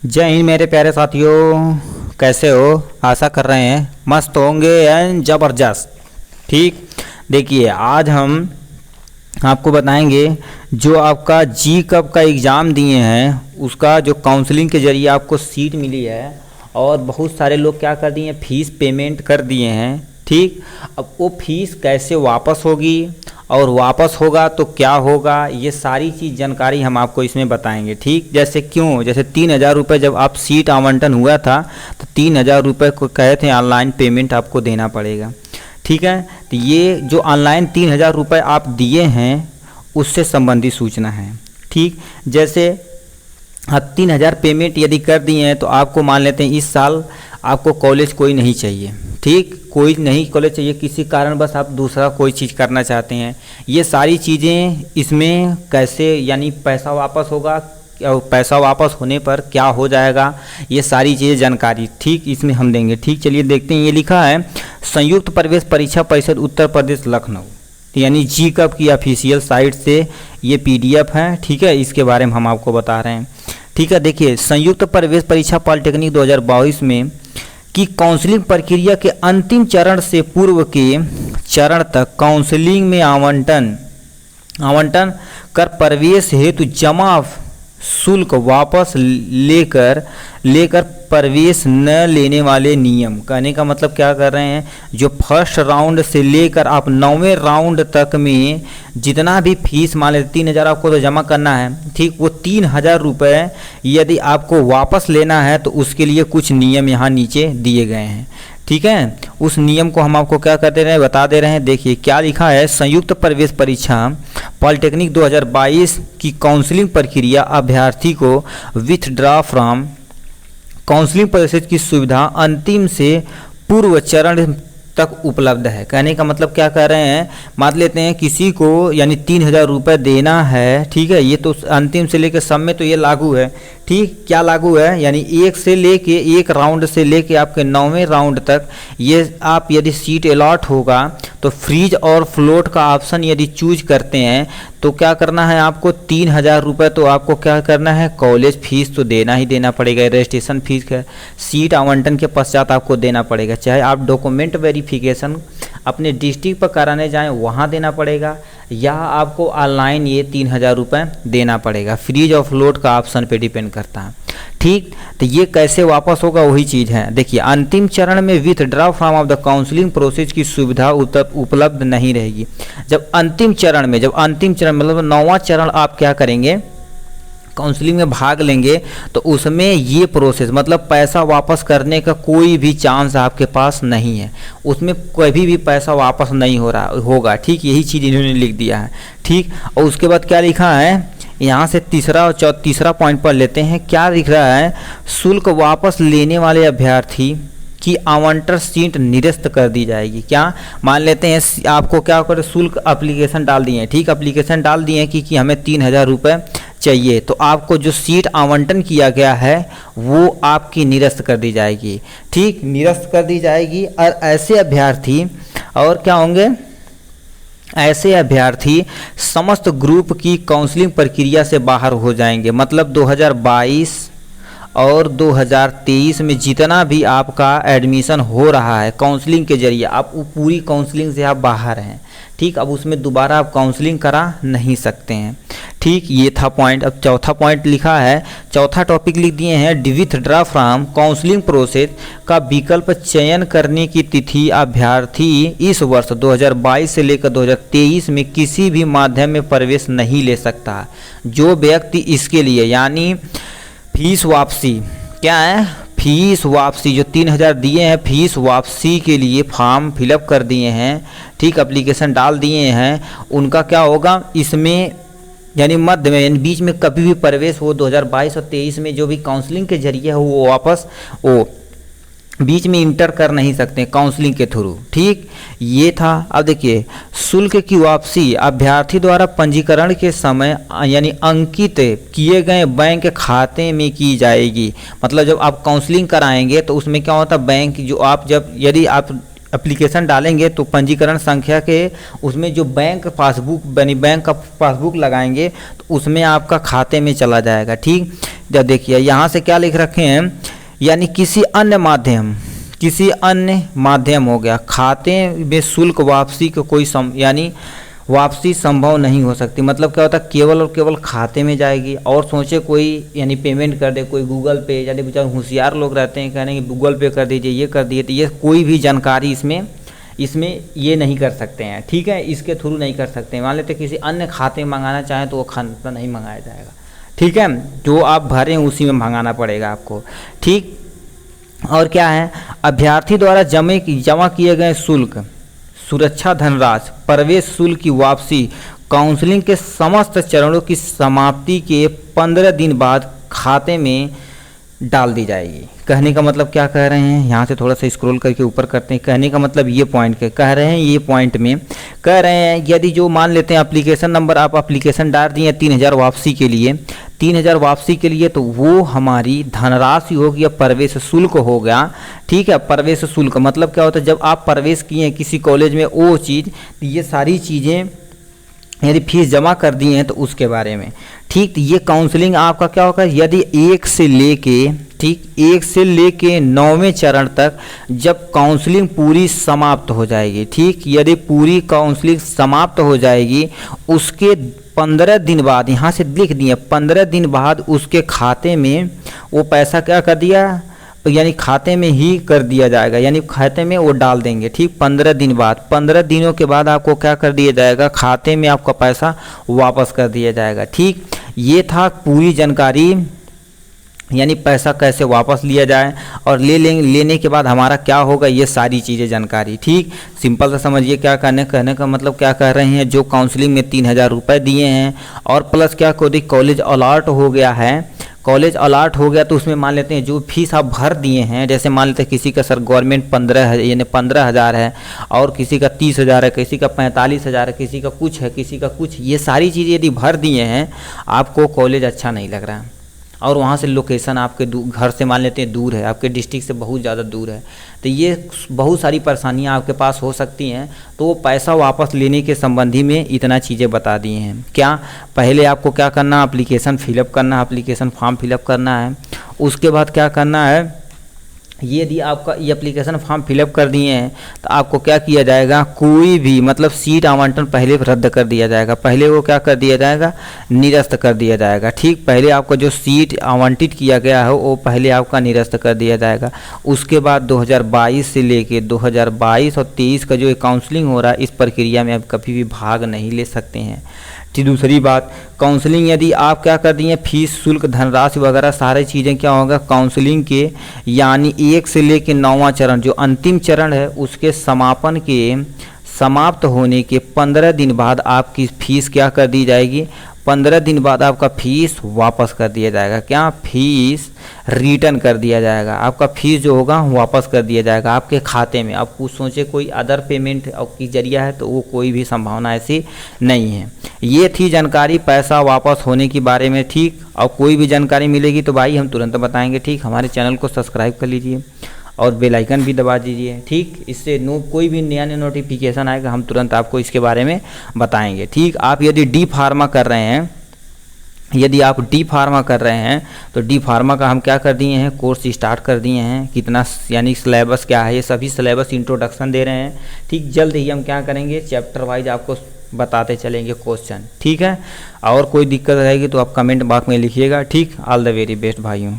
जय हिंद मेरे प्यारे साथियों, कैसे हो? आशा कर रहे हैं मस्त होंगे एंड ज़बरदस्त। ठीक, देखिए आज हम आपको बताएंगे जो आपका जी कब का एग्ज़ाम दिए हैं उसका जो काउंसलिंग के ज़रिए आपको सीट मिली है और बहुत सारे लोग क्या कर दिए हैं, फ़ीस पेमेंट कर दिए हैं। ठीक, अब वो फ़ीस कैसे वापस होगी और वापस होगा तो क्या होगा, ये सारी चीज़ जानकारी हम आपको इसमें बताएंगे। ठीक, जैसे 3,000 रुपये जब आप सीट आवंटन हुआ था तो 3,000 रुपये को कहे थे ऑनलाइन पेमेंट आपको देना पड़ेगा। ठीक है, तो ये जो ऑनलाइन 3,000 रुपये आप दिए हैं उससे संबंधित सूचना है। ठीक, जैसे आप 3,000 पेमेंट यदि कर दिए हैं तो आपको मान लेते हैं इस साल आपको कॉलेज कोई नहीं चाहिए। ठीक, कोई नहीं कॉलेज चाहिए, किसी कारण बस आप दूसरा कोई चीज़ करना चाहते हैं। ये सारी चीज़ें इसमें कैसे, यानी पैसा वापस होगा और पैसा वापस होने पर क्या हो जाएगा, ये सारी चीज़ें जानकारी ठीक इसमें हम देंगे। ठीक, चलिए देखते हैं। ये लिखा है संयुक्त प्रवेश परीक्षा परिषद उत्तर प्रदेश लखनऊ, यानी जी कब की ऑफिशियल साइट से ये PDF है। ठीक है, इसके बारे में हम आपको बता रहे हैं। ठीक है, देखिए संयुक्त प्रवेश परीक्षा पॉलिटेक्निक 2022 में की काउंसलिंग प्रक्रिया के अंतिम चरण से पूर्व के चरण तक काउंसलिंग में आवंटन कर प्रवेश हेतु जमा शुल्क वापस लेकर प्रवेश न लेने वाले नियम। कहने का मतलब क्या कर रहे हैं, जो फर्स्ट राउंड से लेकर आप 9वें राउंड तक में जितना भी फीस मान लेते 3,000 आपको तो जमा करना है। ठीक, वो 3,000 रुपये यदि आपको वापस लेना है तो उसके लिए कुछ नियम यहाँ नीचे दिए गए हैं। ठीक है, उस नियम को हम आपको क्या कर दे रहे हैं, बता दे रहे हैं। देखिए क्या लिखा है, संयुक्त प्रवेश परीक्षा पॉलिटेक्निक 2022 की काउंसलिंग प्रक्रिया अभ्यर्थी को विथड्रॉ फ्रॉम काउंसलिंग प्रोसेस की सुविधा अंतिम से पूर्व चरण तक उपलब्ध है। कहने का मतलब क्या कह रहे हैं, मान लेते हैं किसी को यानी 3,000 रुपये देना है। ठीक है, ये तो अंतिम से लेकर सब में तो ये लागू है। ठीक, क्या लागू है, यानी एक राउंड से लेके आपके 9वें राउंड तक ये आप यदि सीट अलॉट होगा तो फ्रीज और फ्लोट का ऑप्शन यदि चूज करते हैं तो क्या करना है आपको, 3,000 रुपये तो आपको क्या करना है, कॉलेज फीस तो देना ही देना पड़ेगा। रजिस्ट्रेशन फीस का सीट आवंटन के पश्चात आपको देना पड़ेगा, चाहे आप डॉक्यूमेंट वेरिफिकेशन अपने डिस्ट्रिक्ट पर कराने जाएं वहाँ देना पड़ेगा या आपको ऑनलाइन ये 3,000 रुपये देना पड़ेगा। फ्रीज और फ्लोट का ऑप्शन पे डिपेंड करता है। ठीक, तो ये कैसे वापस होगा वही चीज़ है। देखिए अंतिम चरण में withdraw from of the counselling process की सुविधा उपलब्ध नहीं रहेगी। जब अंतिम चरण मतलब 9वां चरण आप क्या करेंगे, काउंसलिंग में भाग लेंगे तो उसमें ये प्रोसेस मतलब पैसा वापस करने का कोई भी चांस आपके पास नहीं है, उसमें कभी भी पैसा वापस नहीं होगा। ठीक, यही चीज़ इन्होंने लिख दिया है। ठीक, और उसके बाद क्या लिखा है, यहाँ से तीसरा पॉइंट पर लेते हैं। क्या लिख रहा है, शुल्क वापस लेने वाले अभ्यर्थी की आवंटन सीट निरस्त कर दी जाएगी। क्या मान लेते हैं आपको क्या कर शुल्क एप्लीकेशन डाल दिए हैं। ठीक, एप्लीकेशन डाल दिए हैं कि हमें 3,000 रुपये चाहिए, तो आपको जो सीट आवंटन किया गया है वो आपकी निरस्त कर दी जाएगी। ठीक, निरस्त कर दी जाएगी। और ऐसे अभ्यर्थी और क्या होंगे, ऐसे अभ्यर्थी समस्त ग्रुप की काउंसलिंग प्रक्रिया से बाहर हो जाएंगे। मतलब 2022 और 2023 में जितना भी आपका एडमिशन हो रहा है काउंसलिंग के जरिए, आप पूरी काउंसलिंग से आप बाहर हैं। ठीक, अब उसमें दोबारा आप काउंसलिंग करा नहीं सकते हैं। ठीक, ये था पॉइंट। अब चौथा पॉइंट लिखा है, चौथा टॉपिक लिख दिए हैं, विथड्रॉ फ्रॉम काउंसलिंग प्रोसेस का विकल्प चयन करने की तिथि अभ्यर्थी इस वर्ष 2022 से लेकर 2023 में किसी भी माध्यम में प्रवेश नहीं ले सकता। जो व्यक्ति इसके लिए यानी फीस वापसी, क्या है, फीस वापसी जो 3,000 दिए हैं फीस वापसी के लिए फॉर्म फिलअप कर दिए हैं, ठीक, एप्लीकेशन डाल दिए हैं, उनका क्या होगा, इसमें यानी मध्य में यानी बीच में कभी भी प्रवेश हो 2022 और 23 में जो भी काउंसलिंग के जरिए हो वो वापस वो बीच में इंटर कर नहीं सकते काउंसलिंग के थ्रू। ठीक, ये था। अब देखिए शुल्क की वापसी अभ्यर्थी द्वारा पंजीकरण के समय यानी अंकित किए गए बैंक खाते में की जाएगी। मतलब जब आप काउंसलिंग कराएंगे तो उसमें क्या होता है, बैंक जो आप जब यदि आप एप्लीकेशन डालेंगे तो पंजीकरण संख्या के उसमें जो बैंक पासबुक यानी बैंक का पासबुक लगाएंगे तो उसमें आपका खाते में चला जाएगा। ठीक, जब देखिए यहाँ से क्या लिख रखे हैं, यानी किसी अन्य माध्यम हो गया, खाते में शुल्क वापसी को कोई यानी वापसी संभव नहीं हो सकती। मतलब क्या होता है, केवल और केवल खाते में जाएगी। और सोचे कोई यानी पेमेंट कर दे, कोई गूगल पे, यानी बेचारे होशियार लोग रहते हैं, कहने कि गूगल पे कर दीजिए, ये कर दीजिए, तो ये कोई भी जानकारी इसमें ये नहीं कर सकते हैं। ठीक है, इसके थ्रू नहीं कर सकते हैं। मान लेते किसी अन्य खाते में मंगाना चाहें तो वो खाता नहीं मंगाया जाएगा। ठीक है, जो आप भरें उसी में मंगाना पड़ेगा आपको। ठीक, और क्या है, अभ्यर्थी द्वारा जमा किए गए शुल्क, सुरक्षा धनराशि, प्रवेश शुल्क की वापसी काउंसलिंग के समस्त चरणों की समाप्ति के 15 दिन बाद खाते में डाल दी जाएगी। कहने का मतलब क्या कह रहे हैं, यहाँ से थोड़ा सा स्क्रॉल करके ऊपर करते हैं। कहने का मतलब ये पॉइंट कह रहे हैं, ये पॉइंट में कह रहे हैं यदि जो मान लेते हैं एप्लीकेशन नंबर, आप एप्लीकेशन डाल दिए 3000 वापसी के लिए, 3000 वापसी के लिए, तो वो हमारी धनराशि होगी या प्रवेश शुल्क हो गया। ठीक है, प्रवेश शुल्क मतलब क्या होता है, जब आप प्रवेश किए किसी कॉलेज में वो चीज़, ये सारी चीज़ें यदि फीस जमा कर दिए हैं तो उसके बारे में। ठीक, तो ये काउंसलिंग आपका क्या होगा, यदि 1 से लेके 9वें चरण तक जब काउंसलिंग पूरी समाप्त हो जाएगी। ठीक, यदि पूरी काउंसलिंग समाप्त हो जाएगी उसके 15 दिन बाद, यहाँ से लिख दिए 15 दिन बाद उसके खाते में वो पैसा क्या कर दिया, यानी खाते में ही कर दिया जाएगा, यानी खाते में वो डाल देंगे। ठीक, 15 दिन बाद, 15 दिनों के बाद आपको क्या कर दिया जाएगा, खाते में आपका पैसा वापस कर दिया जाएगा। ठीक, ये था पूरी जानकारी, यानी पैसा कैसे वापस लिया जाए और लेने के बाद हमारा क्या होगा, ये सारी चीज़ें जानकारी। ठीक, सिंपल सा समझिए क्या कहने का मतलब क्या कह रहे हैं, जो काउंसलिंग में 3000 रुपये दिए हैं और प्लस क्या कॉलेज अलॉट हो गया है, कॉलेज अलॉट हो गया तो उसमें मान लेते हैं जो फीस आप भर दिए हैं, जैसे मान लेते हैं किसी का सर गवर्नमेंट 15,000 है और किसी का 30,000 है, किसी का 45,000 है, किसी का कुछ है, किसी का कुछ, ये सारी चीज़ें यदि भर दिए हैं, आपको कॉलेज अच्छा नहीं लग रहा है और वहाँ से लोकेशन आपके घर से मान लेते हैं दूर है, आपके डिस्ट्रिक्ट से बहुत ज़्यादा दूर है, तो ये बहुत सारी परेशानियाँ आपके पास हो सकती हैं। तो वो पैसा वापस लेने के संबंधी में इतना चीज़ें बता दिए हैं। क्या, पहले आपको क्या करना, एप्लीकेशन फिलअप करना, एप्लीकेशन फॉर्म फिलअप करना है। उसके बाद क्या करना है, ये यदि आपका ये एप्लीकेशन फॉर्म फिलअप कर दिए हैं तो आपको क्या किया जाएगा, कोई भी मतलब सीट आवंटन पहले रद्द कर दिया जाएगा, पहले वो क्या कर दिया जाएगा, निरस्त कर दिया जाएगा। ठीक, पहले आपको जो सीट आवंटित किया गया है वो पहले आपका निरस्त कर दिया जाएगा। उसके बाद 2022 से लेके 2022 और 23 का जो काउंसलिंग हो रहा है, इस प्रक्रिया में आप कभी भी भाग नहीं ले सकते हैं। ठीक, दूसरी बात, काउंसलिंग यदि आप क्या कर दिए, फीस शुल्क धनराशि वगैरह सारी चीज़ें क्या होगा, काउंसलिंग के यानी 1 से लेकर 9वां चरण जो अंतिम चरण है उसके समापन के समाप्त होने के 15 दिन बाद आपकी फ़ीस क्या कर दी जाएगी, 15 दिन बाद आपका फ़ीस वापस कर दिया जाएगा। क्या, फीस रिटर्न कर दिया जाएगा, आपका फ़ीस जो होगा वापस कर दिया जाएगा आपके खाते में। आप कुछ सोचे कोई अदर पेमेंट की जरिया है तो वो कोई भी संभावना ऐसी नहीं है। ये थी जानकारी पैसा वापस होने के बारे में। ठीक, और कोई भी जानकारी मिलेगी तो भाई हम तुरंत बताएंगे। ठीक, हमारे चैनल को सब्सक्राइब कर लीजिए और बेल आइकन भी दबा दीजिए। ठीक, इससे कोई भी नया नोटिफिकेशन आएगा हम तुरंत आपको इसके बारे में बताएंगे। ठीक, आप यदि डी फार्मा कर रहे हैं, यदि आप डी फार्मा कर रहे हैं तो डी फार्मा का हम क्या कर दिए हैं, कोर्स स्टार्ट कर दिए हैं। कितना यानी सिलेबस क्या है, ये सभी सिलेबस इंट्रोडक्शन दे रहे हैं। ठीक, जल्द ही हम क्या करेंगे, चैप्टर वाइज आपको बताते चलेंगे क्वेश्चन। ठीक है, और कोई दिक्कत रहेगी तो आप कमेंट बॉक्स में लिखिएगा। ठीक, ऑल द वेरी बेस्ट भाइयों।